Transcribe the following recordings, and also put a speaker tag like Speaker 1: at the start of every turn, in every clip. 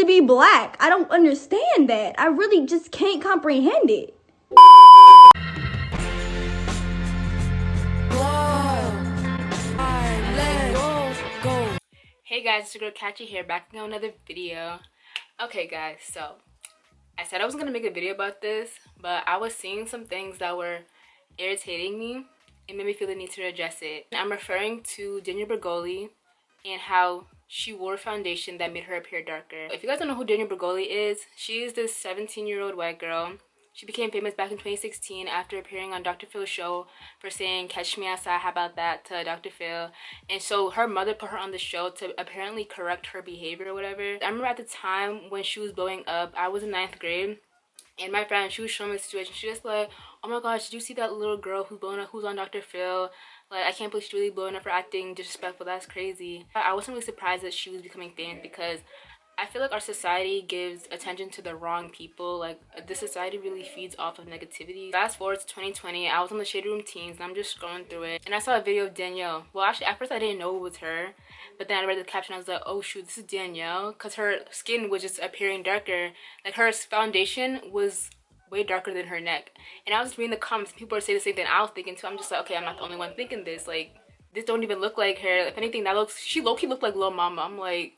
Speaker 1: to be black? I don't understand that. I really just can't comprehend it.
Speaker 2: Hey guys, it's your girl Kachi here, back on another video. Okay guys, so I said I was gonna make a video about this, but I was seeing some things that were irritating me. It made me feel the need to address it. I'm referring to Danielle Bregoli and how she wore foundation that made her appear darker. If you guys don't know who Danielle Bregoli is, she is this 17-year-old white girl. She became famous back in 2016 after appearing on Dr. Phil's show for saying "Catch me outside, how about that" to Dr. Phil. And so her mother put her on the show to apparently correct her behavior or whatever. I remember at the time when she was blowing up, I was in 9th grade. And my friend, she was showing me the situation. She was like, "Oh my gosh, did you see that little girl who's blowing up, who's on Dr. Phil? Like, I can't believe she's really blowing up for acting disrespectful. That's crazy." I wasn't really surprised that she was becoming famous because I feel like our society gives attention to the wrong people. Like, this society really feeds off of negativity. Fast forward to 2020, I was on the Shade Room Teens and I'm just scrolling through it. And I saw a video of Danielle. Well, actually, at first I didn't know it was her. But then I read the caption, I was like, oh shoot, this is Danielle. Because her skin was just appearing darker. Like, her foundation was way darker than her neck. And I was reading the comments, people were saying the same thing I was thinking too. I'm just like, okay, I'm not the only one thinking this. Like, this don't even look like her. If anything, she low-key looked like Lil Mama. I'm like,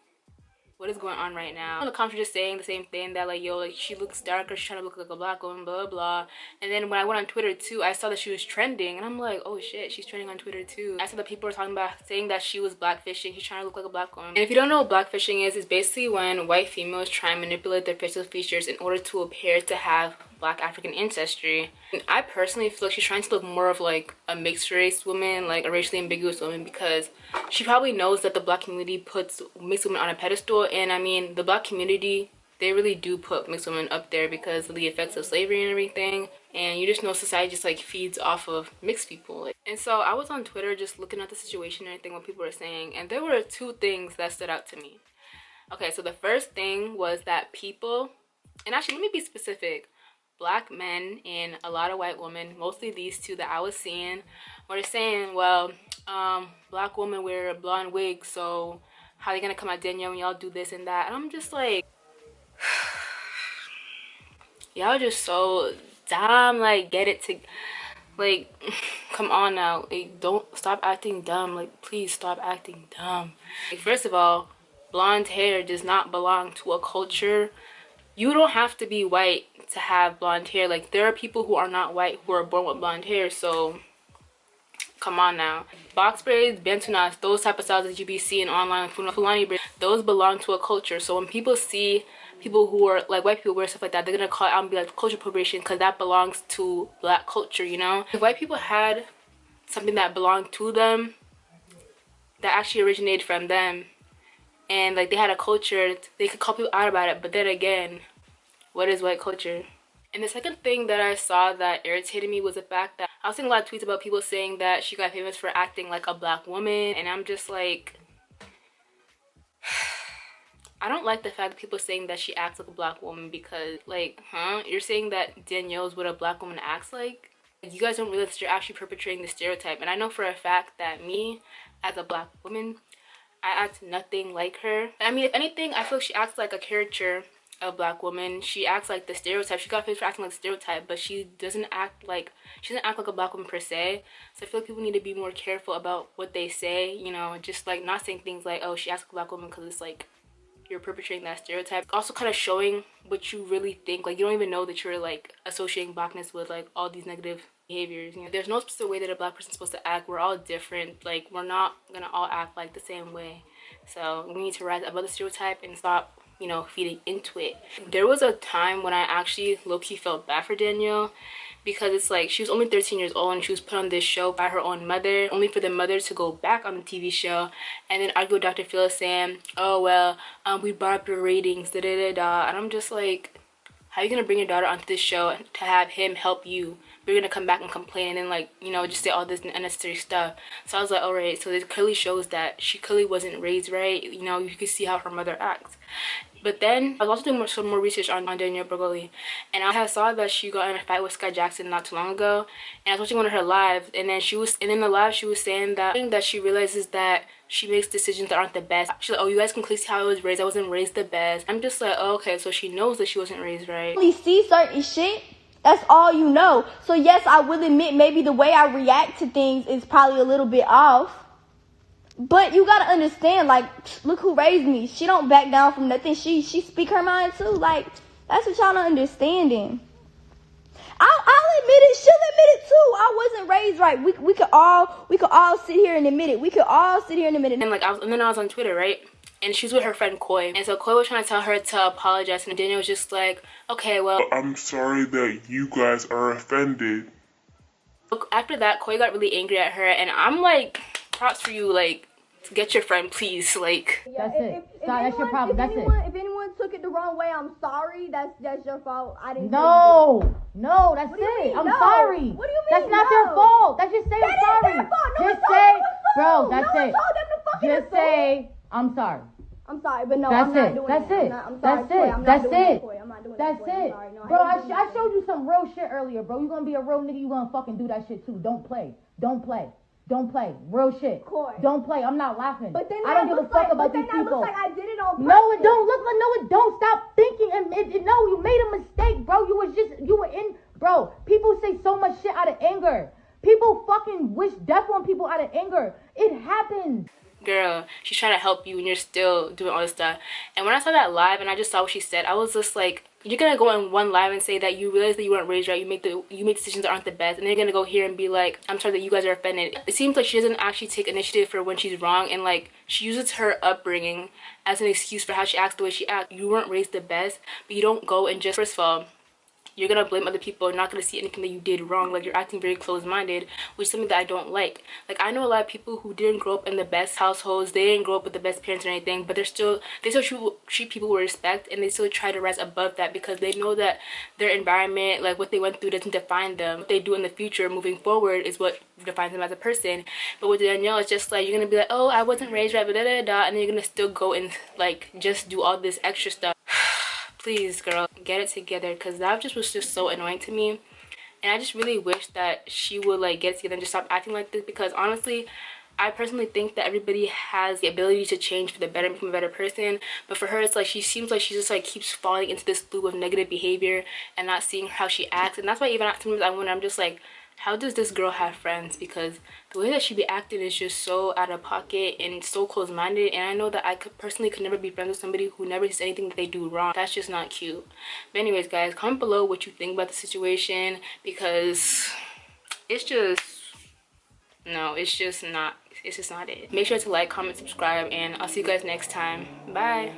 Speaker 2: what is going on right now? The comments were just saying the same thing, that like, yo, like, she looks darker, she's trying to look like a black woman, blah blah. And then when I went on Twitter too, I saw that she was trending and I'm like, oh shit, she's trending on Twitter too. I saw that people were talking about saying that she was blackfishing, she's trying to look like a black woman. And if you don't know what blackfishing is, it's basically when white females try and manipulate their facial features in order to appear to have black African ancestry. And I personally feel like she's trying to look more of like a mixed race woman, like a racially ambiguous woman, because she probably knows that the black community puts mixed women on a pedestal. And I mean, the black community, they really do put mixed women up there because of the effects of slavery and everything. And you just know society just like feeds off of mixed people. And so I was on Twitter just looking at the situation and everything, what people were saying, and there were two things that stood out to me. Okay, so the first thing was that people, and actually let me be specific, black men and a lot of white women, mostly these two that I was seeing, were saying, well, black women wear blonde wigs, so how are they gonna come at Danielle when y'all do this and that? And I'm just like, y'all just so dumb. Like, get it to, like, come on now. Like, don't stop acting dumb. Like, please stop acting dumb. Like, first of all, blonde hair does not belong to a culture. You don't have to be white to have blonde hair. Like, there are people who are not white who are born with blonde hair, so come on now. Box braids, bantu knots, those type of styles that you be seeing online, Fulani braids, those belong to a culture. So when people see people who are like white people wear stuff like that, they're gonna call it out and be like culture appropriation because that belongs to black culture, you know? If white people had something that belonged to them, that actually originated from them, and like they had a culture, they could call people out about it. But then again, what is white culture? And the second thing that I saw that irritated me was the fact that I was seeing a lot of tweets about people saying that she got famous for acting like a black woman, and I'm just like, I don't like the fact that people saying that she acts like a black woman, because like, you're saying that Danielle's what a black woman acts like? You guys don't realize that you're actually perpetrating the stereotype. And I know for a fact that me, as a black woman, I act nothing like her. I mean, if anything, I feel like she acts like a caricature of black woman. She acts like the stereotype. She got famous for acting like the stereotype, but she doesn't act like a black woman per se. So I feel like people need to be more careful about what they say, you know, just like not saying things like, oh, she acts like a black woman, because it's like you're perpetrating that stereotype. Also kind of showing what you really think. Like, you don't even know that you're like associating blackness with like all these negative behaviors. You know, there's no specific way that a black person's supposed to act. We're all different. Like, we're not gonna all act like the same way. So we need to rise above the stereotype and stop, you know, feeding into it. There was a time when I actually low-key felt bad for Danielle, because it's like she was only 13 years old and she was put on this show by her own mother, only for the mother to go back on the TV show and then argue with Dr. Phil saying, oh well, we brought up your ratings, da da da da. And I'm just like, how are you gonna bring your daughter onto this show to have him help you we're gonna come back and complain and then like, you know, just say all this unnecessary stuff. So I was like, all right, so this clearly shows that she clearly wasn't raised right. You know, you can see how her mother acts. But then I was also doing some more research on Danielle Bregoli, and I saw that she got in a fight with Sky Jackson not too long ago. And I was watching one of her lives, and then in the live she was saying that she realizes that she makes decisions that aren't the best. She's like, oh, you guys can clearly see how I was raised. I wasn't raised the best. I'm just like, oh, okay, so she knows that she wasn't raised right.
Speaker 1: You see certain shit, that's all you know. So yes, I will admit maybe the way I react to things is probably a little bit off. But you gotta understand, like, look who raised me. She don't back down from nothing. She speak her mind too. Like, that's what y'all not understanding. I'll admit it. She'll admit it too. I wasn't raised right. We could all sit here and admit it. We could all sit here and admit it.
Speaker 2: And like and then I was on Twitter, right? And she was with her friend Koi. And so Koi was trying to tell her to apologize, and Danielle was just like, okay, well,
Speaker 3: I'm sorry that you guys are offended.
Speaker 2: After that, Koi got really angry at her, and I'm like, props for you, like, get your friend, please, like.
Speaker 4: That's it. That's your problem. That's it.
Speaker 1: If anyone took it the wrong way, I'm sorry. That's your fault. I didn't.
Speaker 4: No, that's it. I'm sorry.
Speaker 1: What do you mean?
Speaker 4: That's not their fault. That's just say I'm sorry.
Speaker 1: Their fault. No,
Speaker 4: Just say, bro. That's
Speaker 1: no
Speaker 4: it.
Speaker 1: one told them to fucking
Speaker 4: Just say I'm sorry.
Speaker 1: I'm sorry, but no,
Speaker 4: That's
Speaker 1: I'm not
Speaker 4: it.
Speaker 1: doing
Speaker 4: That's
Speaker 1: that.
Speaker 4: it.
Speaker 1: I'm sorry,
Speaker 4: That's
Speaker 1: Koi,
Speaker 4: it.
Speaker 1: I'm not
Speaker 4: That's
Speaker 1: doing that,
Speaker 4: it.
Speaker 1: Koi. I'm not doing
Speaker 4: That's
Speaker 1: that, Koi. I'm
Speaker 4: it.
Speaker 1: sorry. No,
Speaker 4: Bro,
Speaker 1: I
Speaker 4: I showed you some real shit earlier, bro. You gonna be a real nigga, you gonna fucking do that shit too. Don't play. Real shit.
Speaker 1: Koi.
Speaker 4: Don't play. I'm not laughing.
Speaker 1: But then
Speaker 4: I don't give a fuck about these people.
Speaker 1: Looks like I did it on purpose.
Speaker 4: No, it don't look like, no, it don't. Stop thinking. No, you made a mistake, bro. Bro, people say so much shit out of anger. People fucking wish death on people out of anger. It happens.
Speaker 2: Girl, she's trying to help you and you're still doing all this stuff. And when I saw that live and I just saw what she said, I was just like, you're gonna go in one live and say that you realize that you weren't raised right, you make decisions that aren't the best, and then you're gonna go here and be like, I'm sorry that you guys are offended. It seems like she doesn't actually take initiative for when she's wrong, and like she uses her upbringing as an excuse for how she acts the way she acts. You weren't raised the best, but you don't go and just, first of all, you're gonna blame other people and not gonna see anything that you did wrong. Like, you're acting very closed-minded, which is something that I don't like. Like, I know a lot of people who didn't grow up in the best households, they didn't grow up with the best parents or anything, but they still treat people with respect, and they still try to rise above that because they know that their environment, like what they went through, doesn't define them. What they do in the future moving forward is what defines them as a person. But with Danielle, it's just like, you're gonna be like, oh, I wasn't raised right, blah, blah, blah, blah, and then you're gonna still go and like just do all this extra stuff. Please, girl, get it together, because that just was just so annoying to me. And I just really wish that she would like get it together and just stop acting like this, because honestly, I personally think that everybody has the ability to change for the better and become a better person. But for her, it's like she seems like she just like keeps falling into this loop of negative behavior and not seeing how she acts. And that's why even sometimes I wonder, I'm just like, how does this girl have friends? Because the way that she be acting is just so out of pocket and so close-minded, and I know that I personally could never be friends with somebody who never says anything that they do wrong. That's just not cute. But anyways, guys, comment below what you think about the situation, because it's just not it. Make sure to like, comment, subscribe, and I'll see you guys next time. Bye.